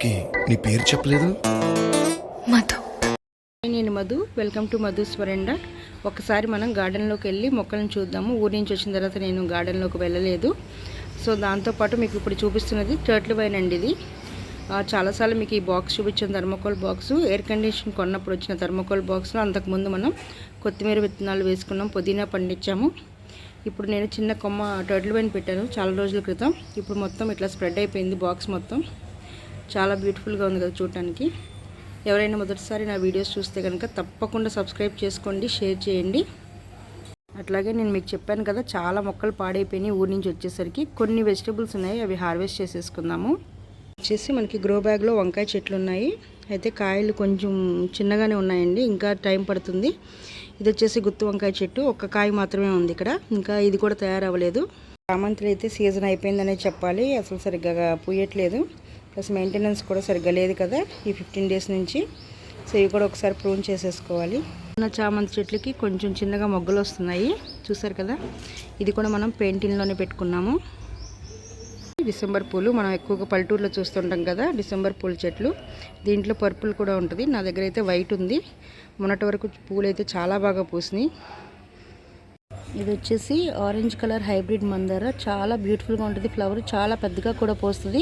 ఇంతకీ నీ పేరు చెప్పలేదు? మధు. నేను మధు. వెల్కమ్ టు మధుస్ వరండా. ఒకసారి మనం గార్డెన్లోకి వెళ్ళి మొక్కలను చూద్దాము. ఊరి నుంచి వచ్చిన తర్వాత నేను గార్డెన్లోకి వెళ్ళలేదు. సో దాంతోపాటు మీకు ఇప్పుడు చూపిస్తున్నది టర్టిల్ వైన్ అండి. ఇది చాలాసార్లు మీకు ఈ బాక్స్ చూపించిన థర్మోకోల్ బాక్సు ఎయిర్ కండిషన్ కొన్నప్పుడు వచ్చిన థర్మోకోల్ బాక్స్లో అంతకుముందు మనం కొత్తిమీర విత్తనాలు వేసుకున్నాం, పుదీనా పండించాము. ఇప్పుడు నేను చిన్న కొమ్మ టర్టిల్ వైన్ పెట్టాను చాలా రోజుల క్రితం. ఇప్పుడు మొత్తం ఇట్లా స్ప్రెడ్ అయిపోయింది బాక్స్ మొత్తం. చాలా బ్యూటిఫుల్గా ఉంది కదా చూడటానికి. ఎవరైనా మొదటిసారి నా వీడియోస్ చూస్తే కనుక తప్పకుండా సబ్స్క్రైబ్ చేసుకోండి, షేర్ చేయండి. అట్లాగే నేను మీకు చెప్పాను కదా చాలా మొక్కలు పాడైపోయినాయి ఊరి నుంచి వచ్చేసరికి. కొన్ని వెజిటబుల్స్ ఉన్నాయి, అవి హార్వెస్ట్ చేసేసుకుందాము. వచ్చేసి మనకి గ్రో బ్యాగ్లో వంకాయ చెట్లు ఉన్నాయి. అయితే కాయలు కొంచెం చిన్నగానే ఉన్నాయండి, ఇంకా టైం పడుతుంది. ఇది వచ్చేసి గుత్తి వంకాయ చెట్టు, ఒక్క కాయ మాత్రమే ఉంది ఇక్కడ, ఇంకా ఇది కూడా తయారవ్వలేదు. చామంతులు అయితే సీజన్ అయిపోయిందనే చెప్పాలి, అసలు సరిగ్గా పూయట్లేదు. ప్లస్ మెయింటెనెన్స్ కూడా సరిగ్గా లేదు కదా ఈ 15 డేస్ నుంచి. సో ఇవి కూడా ఒకసారి ప్రూన్ చేసేసుకోవాలి. ఉన్న చామంతి చెట్లకి కొంచెం చిన్నగా మొగ్గలు వస్తున్నాయి, చూసారు కదా. ఇది కూడా మనం పెయింటింగ్లోనే పెట్టుకున్నాము. డిసెంబర్ పూలు మనం ఎక్కువగా పల్లెటూరులో చూస్తుంటాం కదా, డిసెంబర్ పూల చెట్లు. దీంట్లో పర్పుల్ కూడా ఉంటుంది, నా దగ్గర అయితే వైట్ ఉంది. మొన్నటి వరకు పూలు అయితే చాలా బాగా పూసినాయి. ఇది వచ్చేసి ఆరెంజ్ కలర్ హైబ్రిడ్ మందార, చాలా బ్యూటిఫుల్గా ఉంటుంది. ఫ్లవర్ చాలా పెద్దగా కూడా పూస్తుంది.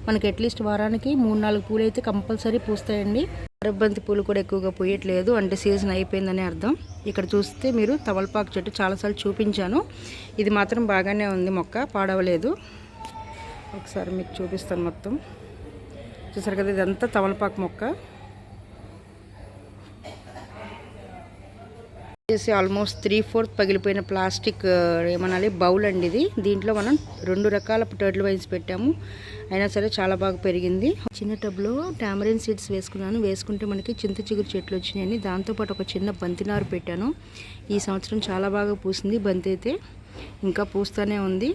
మనకి అట్లీస్ట్ వారానికి 3-4 పూలు అయితే కంపల్సరీ పూస్తాయండి. అరబంతి పూలు కూడా ఎక్కువగా పూయట్లేదు, అంటే సీజన్ అయిపోయిందని అర్థం. ఇక్కడ చూస్తే మీరు తమలపాకు చెట్టు చాలాసార్లు చూపించాను, ఇది మాత్రం బాగానే ఉంది, మొక్క పాడవలేదు. ఒకసారి మీకు చూపిస్తాను మొత్తం. చూసారు కదా, ఇదంతా తమలపాకు మొక్క. వచ్చేసి ఆల్మోస్ట్ 3/4 పగిలిపోయిన ప్లాస్టిక్ ఏమనాలి బౌల్ అండి ఇది. దీంట్లో మనం 2 రకాల టర్టిల్ వైన్స్ పెట్టాము, అయినా సరే చాలా బాగా పెరిగింది. చిన్న టబ్లో టామరిన్ సీడ్స్ వేసుకున్నాను, వేసుకుంటే మనకి చింత చిగురు చెట్లు వచ్చినాయని. దాంతోపాటు ఒక చిన్న బంతినారు పెట్టాను. ఈ సంవత్సరం చాలా బాగా పూసింది బంతి అయితే, ఇంకా పూస్తూనే ఉంది.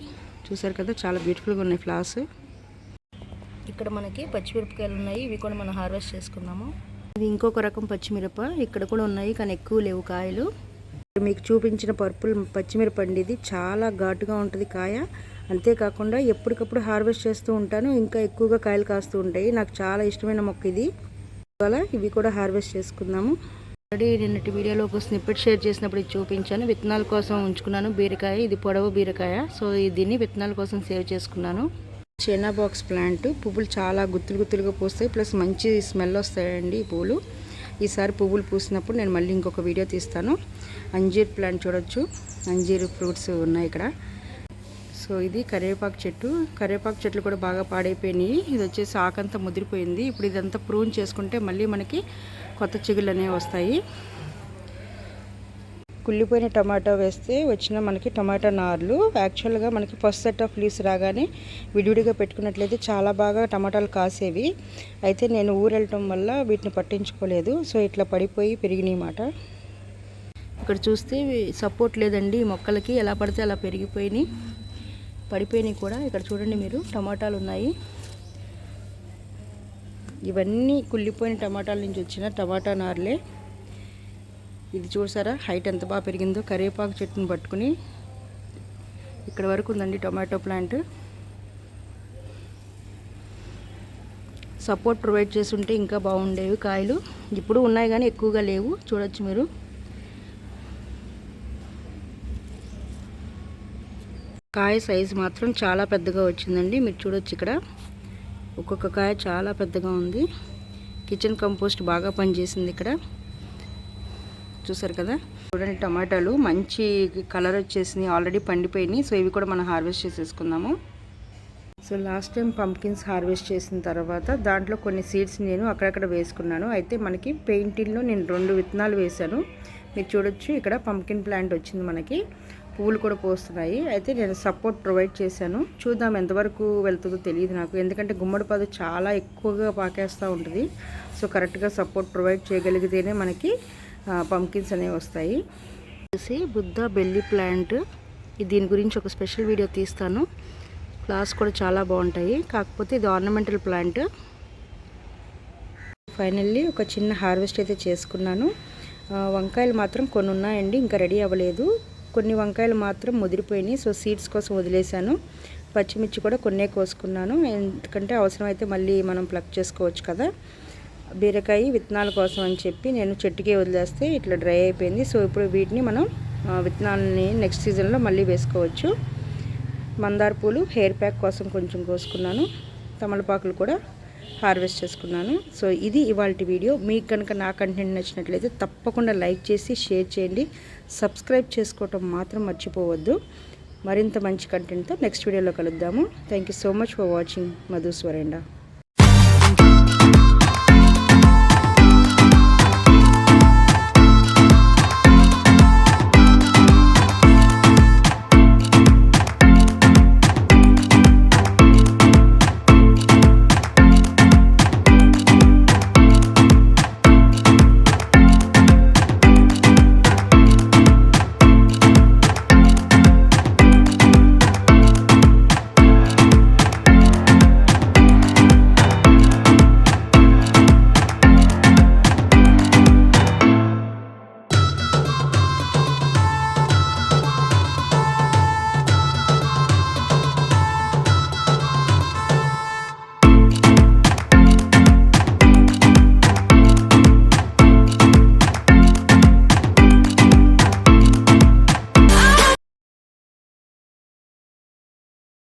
చూసారు కదా, చాలా బ్యూటిఫుల్గా ఉన్నాయి ఫ్లవర్స్. ఇక్కడ మనకి పచ్చిమిరపకాయలు ఉన్నాయి, ఇవి కూడా మనం హార్వెస్ట్ చేసుకున్నాము. ఇది ఇంకొక రకం పచ్చిమిరప, ఇక్కడ కూడా ఉన్నాయి కానీ ఎక్కువ లేవు కాయలు. మీకు చూపించిన పర్పుల్ పచ్చిమిరప అండి, ఇది చాలా ఘాటుగా ఉంటుంది కాయ. అంతేకాకుండా ఎప్పటికప్పుడు హార్వెస్ట్ చేస్తూ ఉంటాను, ఇంకా ఎక్కువగా కాయలు కాస్తూ ఉంటాయి. నాకు చాలా ఇష్టమైన మొక్క ఇది. అలా ఇవి కూడా హార్వెస్ట్ చేసుకుందాము. ఆల్రెడీ నిన్నటి వీడియోలో ఒక స్నిప్పెట్ షేర్ చేసినప్పుడు ఇది చూపించాను. విత్తనాల కోసం ఉంచుకున్నాను బీరకాయ, ఇది పొడవు బీరకాయ. సో దీన్ని విత్తనాల కోసం సేవ్ చేసుకున్నాను. చైనా బాక్స్ ప్లాంట్, పువ్వులు చాలా గుత్తులుగా పూస్తాయి, ప్లస్ మంచి స్మెల్ వస్తాయండి ఈ పువ్వులు. ఈసారి పువ్వులు పూసినప్పుడు నేను మళ్ళీ ఇంకొక వీడియో తీస్తాను. అంజీర్ ప్లాంట్ చూడొచ్చు, అంజీర్ ఫ్రూట్స్ ఉన్నాయి ఇక్కడ. సో ఇది కరివేపాకు చెట్టు, కరివేపాకు చెట్లు కూడా బాగా పాడైపోయినాయి. ఇది వచ్చేసి ఆకంతా ముదిరిపోయింది. ఇప్పుడు ఇదంతా ప్రూన్ చేసుకుంటే మళ్ళీ మనకి కొత్త చిగుళ్ళు అనేవి వస్తాయి. కుళ్ళిపోయిన టమాటా వేస్తే వచ్చిన మనకి టమాటా నార్లు. యాక్చువల్గా మనకి ఫస్ట్ సెట్ ఆఫ్ లీవ్స్ రాగానే విడివిడిగా పెట్టుకున్నట్లయితే చాలా బాగా టమాటాలు కాసేవి. అయితే నేను ఊరు వెళ్ళటం వల్ల వీటిని పట్టించుకోలేదు, సో ఇట్లా పడిపోయి పెరిగినాయి మాట. ఇక్కడ చూస్తే సపోర్ట్ లేదండి ఈ మొక్కలకి, ఎలా పడితే అలా పడిపోయినాయి కూడా. ఇక్కడ చూడండి మీరు, టమాటాలు ఉన్నాయి. ఇవన్నీ కుళ్ళిపోయిన టమాటాల నుంచి వచ్చిన టమాటా నార్లే. ఇది చూసారా హైట్ ఎంత బాగా పెరిగిందో. కరివేపాకు చెట్టును పట్టుకుని ఇక్కడ వరకు ఉందండి టొమాటో ప్లాంట్. సపోర్ట్ ప్రొవైడ్ చేసి ఉంటే ఇంకా బాగుండేవి కాయలు. ఇప్పుడు ఉన్నాయి కానీ ఎక్కువగా లేవు, చూడొచ్చు మీరు. కాయ సైజు మాత్రం చాలా పెద్దగా వచ్చిందండి, మీరు చూడొచ్చు ఇక్కడ. ఒక్కొక్క కాయ చాలా పెద్దగా ఉంది. కిచెన్ కంపోస్ట్ బాగా పనిచేసింది ఇక్కడ, చూసారు కదా. చూడండి టమాటాలు మంచి కలర్ వచ్చేసినాయి, ఆల్రెడీ పండిపోయినాయి. సో ఇవి కూడా మనం హార్వెస్ట్ చేసేసుకుందాము. So last time pumpkins harvest చేసిన తర్వాత దాంట్లో కొన్ని సీడ్స్ నేను అక్కడక్కడ వేసుకున్నాను. అయితే మనకి పెయింటింగ్లో నేను 2 విత్తనాలు వేశాను, మీరు చూడొచ్చు. ఇక్కడ పంప్కిన్ ప్లాంట్ వచ్చింది మనకి, పువ్వులు కూడా పోస్తున్నాయి. అయితే నేను సపోర్ట్ ప్రొవైడ్ చేశాను, చూద్దాం ఎంతవరకు వెళ్తుందో తెలియదు నాకు, ఎందుకంటే గుమ్మడి పాదు చాలా ఎక్కువగా పాకేస్తూ ఉంటుంది. సో కరెక్ట్గా సపోర్ట్ ప్రొవైడ్ చేయగలిగితేనే మనకి పంప్కిన్స్ అనేవి వస్తాయి. వచ్చేసి బుద్ధ బెల్లి ప్లాంట్, దీని గురించి ఒక స్పెషల్ వీడియో తీస్తాను. ఫ్లవర్స్ కూడా చాలా బాగుంటాయి, కాకపోతే ఇది ఆర్నమెంటల్ ప్లాంట్. ఫైనల్లీ ఒక చిన్న హార్వెస్ట్ అయితే చేసుకున్నాను. వంకాయలు మాత్రం కొన్ని ఉన్నాయండి, ఇంకా రెడీ అవ్వలేదు. కొన్ని వంకాయలు మాత్రం ముదిరిపోయినాయి, సో సీడ్స్ కోసం వదిలేశాను. పచ్చిమిర్చి కూడా కొన్నే కోసుకున్నాను, ఎందుకంటే అవసరమైతే మళ్ళీ మనం ప్లక్ చేసుకోవచ్చు కదా. బీరకాయ విత్తనాల కోసం అని చెప్పి నేను చెట్టుకే వదిలేస్తే ఇట్లా డ్రై అయిపోయింది. సో ఇప్పుడు వీటిని మనం విత్తనాలని నెక్స్ట్ సీజన్లో మళ్ళీ వేసుకోవచ్చు. మందార పూలు హెయిర్ ప్యాక్ కోసం కొంచెం కోసుకున్నాను. తమలపాకులు కూడా హార్వెస్ట్ చేసుకున్నాను. సో ఇది ఇవాల్టి వీడియో. మీకు కనుక నా కంటెంట్ నచ్చినట్లయితే తప్పకుండా లైక్ చేసి షేర్ చేయండి. సబ్స్క్రైబ్ చేసుకోవటం మాత్రం మర్చిపోవద్దు. మరింత మంచి కంటెంట్తో నెక్స్ట్ వీడియోలో కలుద్దాము. Thank you so much for watching Madhu's వరెండా.